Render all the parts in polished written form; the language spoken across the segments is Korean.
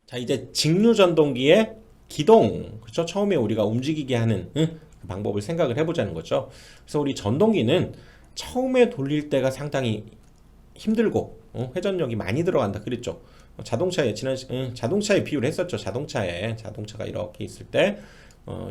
자, 이제 직류 전동기의 기동, 그렇죠? 처음에 우리가 움직이게 하는 그 방법을 생각을 해보자는 거죠. 그래서 우리 전동기는 처음에 돌릴 때가 상당히 힘들고 회전력이 많이 들어간다 그랬죠. 자동차에 자동차에 비유를 했었죠. 자동차가 이렇게 있을 때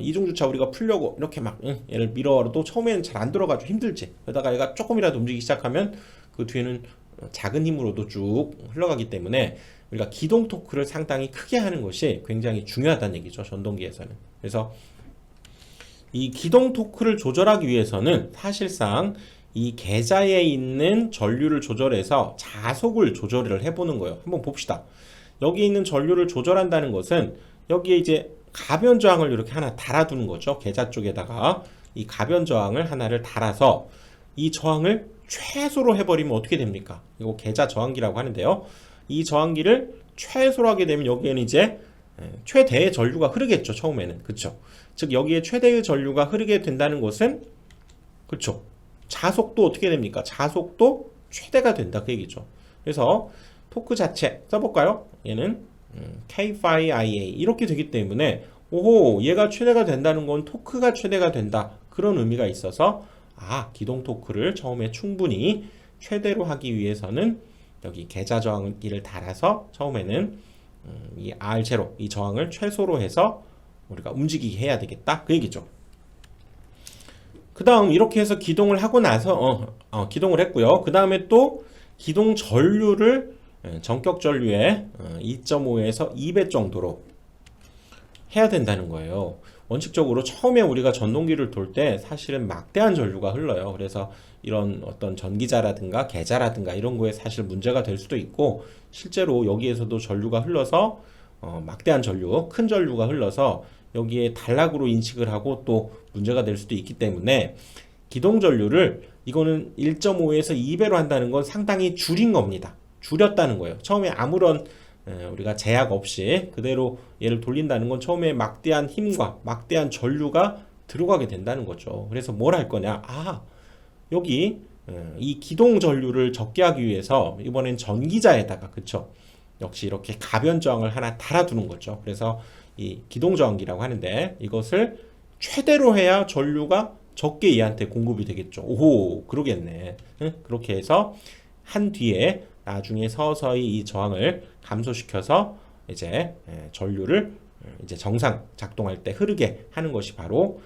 이중주차 우리가 풀려고 이렇게 막 얘를 밀어도 처음에는 잘 안 들어가지고 힘들지. 그러다가 얘가 조금이라도 움직이기 시작하면 그 뒤에는 작은 힘으로도 쭉 흘러가기 때문에 우리가 기동 토크를 상당히 크게 하는 것이 굉장히 중요하다는 얘기죠. 전동기에서는. 그래서 이 기동 토크를 조절하기 위해서는 사실상 이 계좌에 있는 전류를 조절해서 자속을 조절을 해보는 거예요. 한번 봅시다. 여기 있는 전류를 조절한다는 것은 여기에 이제 가변 저항을 이렇게 하나 달아두는 거죠. 계좌 쪽에다가 이 가변 저항을 하나를 달아서 이 저항을 최소로 해버리면 어떻게 됩니까? 이거 계좌 저항기라고 하는데요. 이 저항기를 최소로 하게 되면 여기에는 이제 최대의 전류가 흐르겠죠. 처음에는. 그쵸? 즉 여기에 최대의 전류가 흐르게 된다는 것은 그쵸? 자속도 어떻게 됩니까? 자속도 최대가 된다 그 얘기죠. 그래서 토크 자체 써볼까요? 얘는 K5IA 이렇게 되기 때문에 오호 얘가 최대가 된다는 건 토크가 최대가 된다 그런 의미가 있어서 기동 토크를 처음에 충분히 최대로 하기 위해서는 여기 계좌 저항기를 달아서 처음에는 이 R0 이 저항을 최소로 해서 우리가 움직이게 해야 되겠다 그 얘기죠. 그 다음 이렇게 해서 기동을 하고 나서 기동을 했고요. 그 다음에 또 기동 전류를 전격 전류의 2.5에서 2배 정도로 해야 된다는 거예요. 원칙적으로 처음에 우리가 전동기를 돌 때 사실은 막대한 전류가 흘러요. 그래서 이런 어떤 전기자라든가 계자라든가 이런 거에 사실 문제가 될 수도 있고 실제로 여기에서도 전류가 흘러서 막대한 전류, 큰 전류가 흘러서 여기에 단락으로 인식을 하고 또 문제가 될 수도 있기 때문에 기동 전류를 이거는 1.5에서 2배로 한다는 건 상당히 줄인 겁니다. 줄였다는 거예요. 처음에 아무런 우리가 제약 없이 그대로 얘를 돌린다는 건 처음에 막대한 힘과 막대한 전류가 들어가게 된다는 거죠. 그래서 뭘 할 거냐? 여기 이 기동 전류를 적게 하기 위해서 이번엔 전기자에다가 그쵸? 역시 이렇게 가변 저항을 하나 달아두는 거죠. 그래서 이 기동 저항기라고 하는데 이것을 최대로 해야 전류가 적게 얘한테 공급이 되겠죠. 오호, 그러겠네. 그렇게 해서 한 뒤에 나중에 서서히 이 저항을 감소시켜서 이제 전류를 이제 정상 작동할 때 흐르게 하는 것이 바로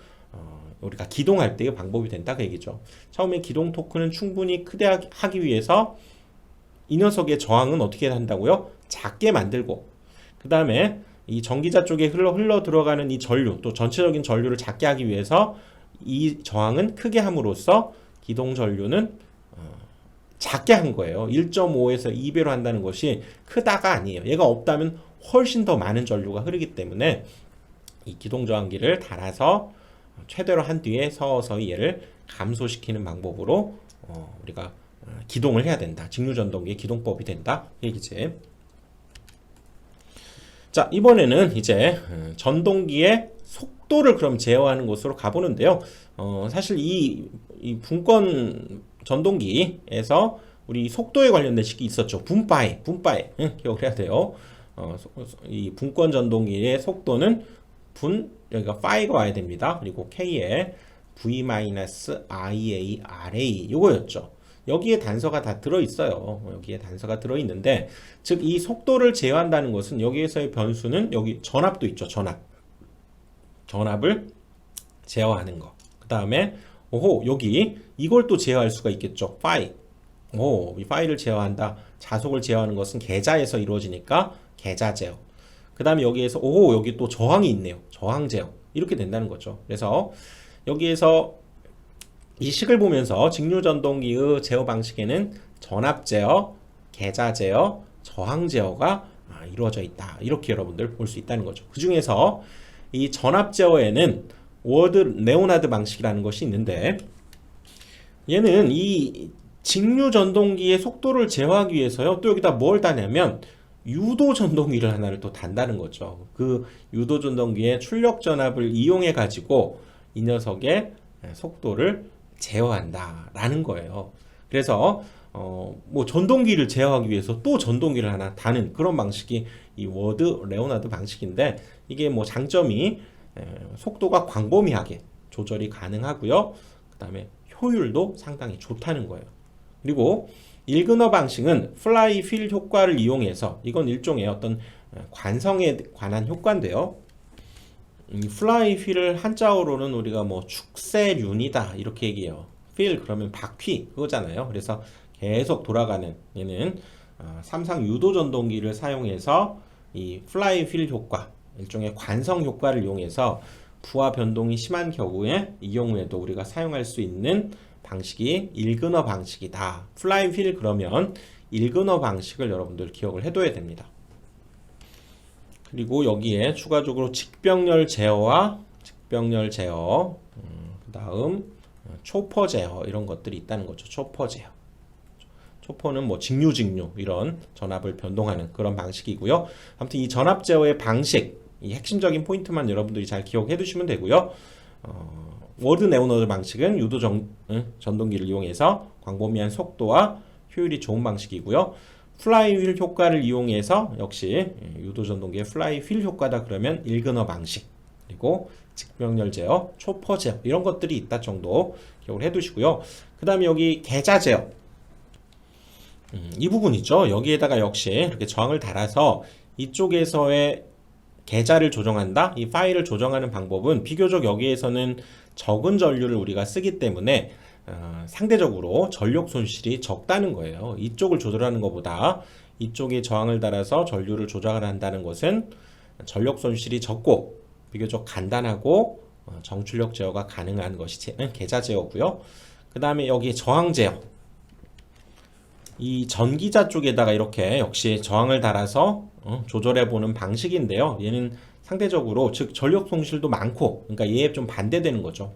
우리가 기동할 때의 방법이 된다 그 얘기죠. 처음에 기동 토크는 충분히 크게 하기 위해서 이 녀석의 저항은 어떻게 한다고요? 작게 만들고 그 다음에 이 전기자 쪽에 흘러 들어가는 이 전류 또 전체적인 전류를 작게 하기 위해서 이 저항은 크게 함으로써 기동 전류는 작게 한 거예요. 1.5에서 2배로 한다는 것이 크다가 아니에요. 얘가 없다면 훨씬 더 많은 전류가 흐르기 때문에 이 기동 저항기를 달아서 최대로 한 뒤에 서서히 얘를 감소시키는 방법으로 우리가 기동을 해야 된다. 직류전동기의 기동법이 된다. 얘기지. 자, 이번에는 이제 전동기의 속도를 그럼 제어하는 곳으로 가보는데요. 사실 이 분권 전동기에서 우리 속도에 관련된 식이 있었죠. 분바이, 기억을 해야 돼요. 이 분권 전동기의 속도는 여기가 파이가 와야 됩니다. 그리고 K에 V-IARA 요거였죠. 여기에 단서가 다 들어있어요. 여기에 단서가 들어있는데 즉 이 속도를 제어한다는 것은 여기에서의 변수는 여기 전압도 있죠. 전압을 제어하는 거. 그 다음에 여기 이걸 또 제어할 수가 있겠죠. 이 파이를 제어한다. 자속을 제어하는 것은 계좌에서 이루어지니까 계좌 제어. 그 다음에 여기에서 여기 또 저항이 있네요. 저항 제어. 이렇게 된다는 거죠. 그래서 여기에서 이 식을 보면서 직류전동기의 제어 방식에는 전압 제어, 계좌 제어, 저항 제어가 이루어져 있다. 이렇게 여러분들 볼 수 있다는 거죠. 그 중에서 이 전압 제어에는 워드 레오나드 방식이라는 것이 있는데 얘는 이 직류 전동기의 속도를 제어하기 위해서요. 또 여기다 뭘 다냐면 유도 전동기를 하나를 또 단다는 거죠. 그 유도 전동기의 출력 전압을 이용해 가지고 이 녀석의 속도를 제어한다라는 거예요. 그래서 뭐 전동기를 제어하기 위해서 또 전동기를 하나 다는 그런 방식이 이 워드 레오나드 방식인데 이게 뭐 장점이 속도가 광범위하게 조절이 가능하고요. 그 다음에 효율도 상당히 좋다는 거예요. 그리고 일그너 방식은 플라이 휠 효과를 이용해서 이건 일종의 어떤 관성에 관한 효과인데요. 이 플라이 휠을 한자어로는 우리가 뭐 축세륜이다 이렇게 얘기해요. 휠 그러면 바퀴 그거잖아요. 그래서 계속 돌아가는 얘는 삼상 유도 전동기를 사용해서 이 플라이 휠 효과 일종의 관성 효과를 이용해서 부하 변동이 심한 경우에 이 경우에도 우리가 사용할 수 있는 방식이 일그너 방식이다. 플라이 휠 그러면 일그너 방식을 여러분들 기억을 해둬야 됩니다. 그리고 여기에 추가적으로 직병렬 제어와 직병렬 제어, 그 다음 초퍼 제어 이런 것들이 있다는 거죠. 초퍼 제어. 초퍼는 뭐 직류 이런 전압을 변동하는 그런 방식이고요. 아무튼 이 전압 제어의 방식, 이 핵심적인 포인트만 여러분들이 잘 기억해 두시면 되고요. 워드 네오너드 방식은 유도 전동기를 이용해서 광범위한 속도와 효율이 좋은 방식이고요. 플라이 휠 효과를 이용해서 역시 유도 전동기의 플라이 휠 효과다 그러면 일그너 방식 그리고 직병렬 제어, 초퍼 제어 이런 것들이 있다 정도 기억을 해두시고요. 그 다음에 여기 계좌 제어 이 부분 있죠. 여기에다가 역시 이렇게 저항을 달아서 이쪽에서의 계좌를 조정한다. 이 파일을 조정하는 방법은 비교적 여기에서는 적은 전류를 우리가 쓰기 때문에 상대적으로 전력 손실이 적다는 거예요. 이쪽을 조절하는 것보다 이쪽에 저항을 달아서 전류를 조작을 한다는 것은 전력 손실이 적고 비교적 간단하고 정출력 제어가 가능한 것이 계좌 제어고요. 그 다음에 여기 저항 제어 이 전기자 쪽에다가 이렇게 역시 저항을 달아서 조절해 보는 방식인데요. 얘는 상대적으로 즉 전력 손실도 많고 그러니까 얘에 좀 반대되는 거죠.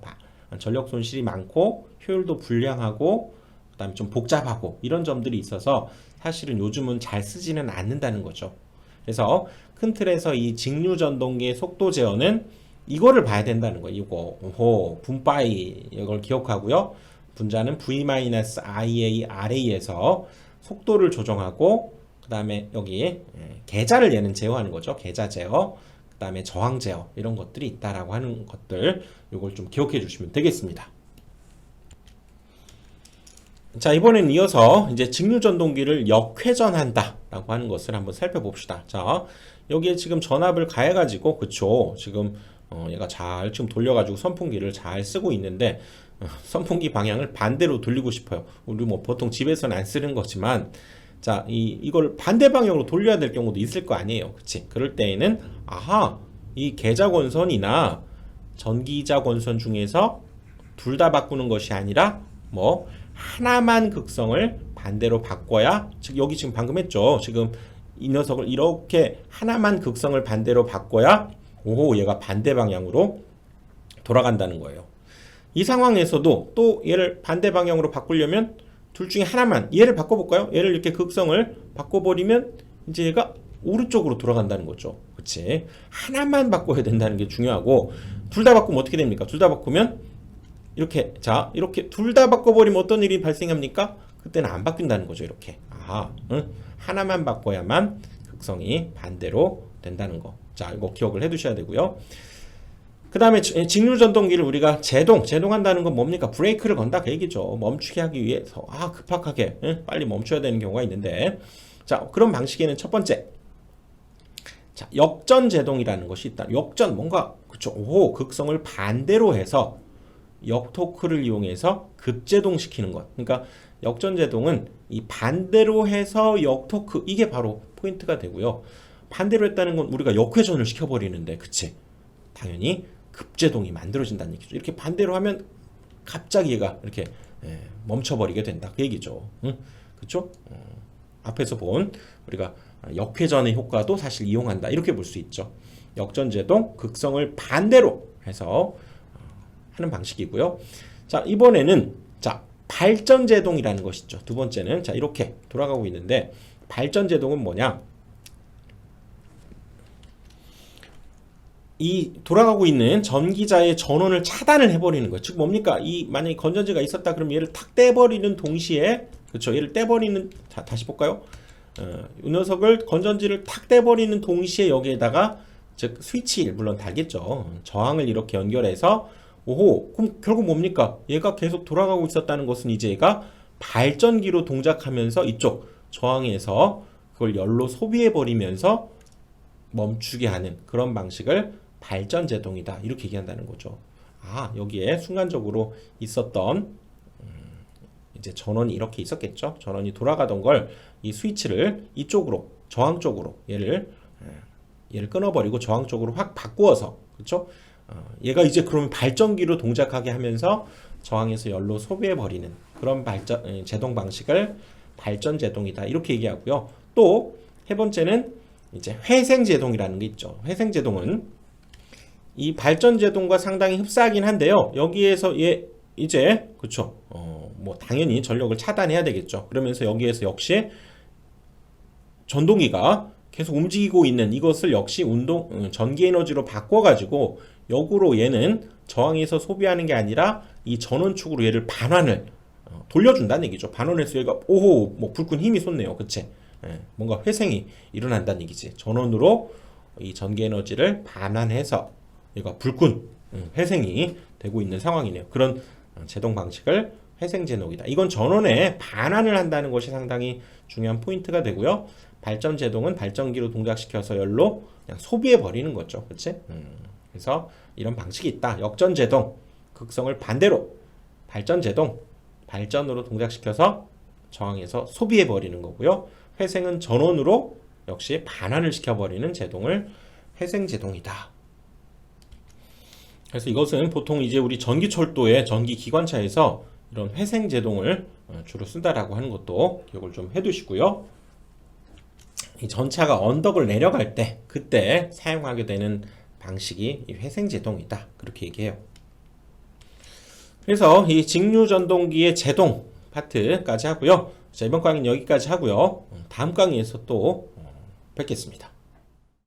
전력 손실이 많고 효율도 불량하고 그 다음에 좀 복잡하고 이런 점들이 있어서 사실은 요즘은 잘 쓰지는 않는다는 거죠. 그래서 큰 틀에서 이 직류 전동기의 속도 제어는 이거를 봐야 된다는 거예요. 이거 분바이 이걸 기억하고요. 분자는 V-IA-RA에서 속도를 조정하고 그 다음에 여기 계좌를 얘는 제어하는 거죠. 계좌 제어 그 다음에 저항 제어 이런 것들이 있다라고 하는 것들 이걸 좀 기억해 주시면 되겠습니다. 자 이번엔 이어서 이제 직류 전동기를 역회전한다 라고 하는 것을 한번 살펴봅시다. 자 여기에 지금 전압을 가해 가지고 그쵸 지금 얘가 잘 지금 돌려가지고 선풍기를 잘 쓰고 있는데 선풍기 방향을 반대로 돌리고 싶어요. 우리 뭐 보통 집에서는 안 쓰는 거지만 자 이걸 반대 방향으로 돌려야 될 경우도 있을 거 아니에요. 그치? 그럴 때에는 이 계좌 권선이나 전기자 권선 중에서 둘 다 바꾸는 것이 아니라 뭐 하나만 극성을 반대로 바꿔야 즉 여기 지금 방금 했죠. 지금 이 녀석을 이렇게 하나만 극성을 반대로 바꿔야 얘가 반대 방향으로 돌아간다는 거예요. 이 상황에서도 또 얘를 반대 방향으로 바꾸려면 둘 중에 하나만 얘를 바꿔볼까요? 얘를 이렇게 극성을 바꿔버리면 이제 얘가 오른쪽으로 돌아간다는 거죠. 그치? 하나만 바꿔야 된다는 게 중요하고 둘 다 바꾸면 어떻게 됩니까? 둘 다 바꾸면 이렇게 이렇게 둘 다 바꿔버리면 어떤 일이 발생합니까? 그때는 안 바뀐다는 거죠. 이렇게 하나만 바꿔야만 극성이 반대로 된다는 거. 자 이거 기억을 해두셔야 되고요. 그 다음에 직류 전동기를 우리가 제동한다는 건 뭡니까? 브레이크를 건다 그 얘기죠. 멈추게 하기 위해서 급하게 빨리 멈춰야 되는 경우가 있는데 자 그런 방식에는 첫 번째 자 역전 제동이라는 것이 있다. 역전 뭔가 그쵸? 극성을 반대로 해서 역토크를 이용해서 급제동시키는 것. 그러니까 역전 제동은 이 반대로 해서 역토크 이게 바로 포인트가 되고요. 반대로 했다는 건 우리가 역회전을 시켜버리는데 그치? 당연히 급제동이 만들어진다는 얘기죠. 이렇게 반대로 하면 갑자기 얘가 이렇게 멈춰버리게 된다 그 얘기죠. 그쵸? 앞에서 본 우리가 역회전의 효과도 사실 이용한다 이렇게 볼 수 있죠. 역전제동 극성을 반대로 해서 하는 방식이고요. 자 이번에는 자 발전제동이라는 것이 있죠. 두 번째는 자 이렇게 돌아가고 있는데 발전제동은 뭐냐? 이 돌아가고 있는 전기자의 전원을 차단을 해버리는 거예요. 즉 뭡니까? 만약에 건전지가 있었다 그러면 얘를 탁 떼버리는 동시에 그렇죠? 얘를 떼버리는 다시 볼까요? 이 녀석을 건전지를 탁 떼버리는 동시에 여기에다가 즉 스위치를 물론 달겠죠. 저항을 이렇게 연결해서 오호, 그럼 결국 뭡니까? 얘가 계속 돌아가고 있었다는 것은 이제 얘가 발전기로 동작하면서 이쪽 저항에서 그걸 열로 소비해버리면서 멈추게 하는 그런 방식을 발전제동이다. 이렇게 얘기한다는 거죠. 아, 여기에 순간적으로 있었던 이제 전원이 이렇게 있었겠죠. 전원이 돌아가던 걸 이 스위치를 이쪽으로 저항 쪽으로 얘를 끊어버리고 저항 쪽으로 확 바꾸어서 그렇죠. 얘가 이제 그러면 발전기로 동작하게 하면서 저항에서 열로 소비해버리는 그런 제동 방식을 발전제동이다. 이렇게 얘기하고요. 또 세 번째는 이제 회생제동이라는 게 있죠. 회생제동은 이 발전제동과 상당히 흡사하긴 한데요. 여기에서 얘 이제 그렇죠. 뭐 당연히 전력을 차단해야 되겠죠. 그러면서 여기에서 역시 전동기가 계속 움직이고 있는 이것을 역시 전기 에너지로 바꿔가지고 역으로 얘는 저항에서 소비하는 게 아니라 이 전원축으로 얘를 반환을 돌려준다는 얘기죠. 반환해서 얘가 오호 뭐 불끈 힘이 솟네요. 그치? 뭔가 회생이 일어난다는 얘기지. 전원으로 이 전기 에너지를 반환해서 얘가 불끈 회생이 되고 있는 상황이네요. 그런 제동 방식을 회생제동이다. 이건 전원에 반환을 한다는 것이 상당히 중요한 포인트가 되고요. 발전제동은 발전기로 동작시켜서 열로 그냥 소비해버리는 거죠. 그치? 그래서 이런 방식이 있다. 역전제동, 극성을 반대로 발전제동, 발전으로 동작시켜서 저항해서 소비해버리는 거고요. 회생은 전원으로 역시 반환을 시켜버리는 제동을 회생제동이다. 그래서 이것은 보통 이제 우리 전기철도의 전기기관차에서 이런 회생제동을 주로 쓴다라고 하는 것도 기억을 좀 해두시고요. 이 전차가 언덕을 내려갈 때 그때 사용하게 되는 방식이 이 회생제동이다. 그렇게 얘기해요. 그래서 이 직류전동기의 제동 파트까지 하고요. 자, 이번 강의는 여기까지 하고요. 다음 강의에서 또 뵙겠습니다.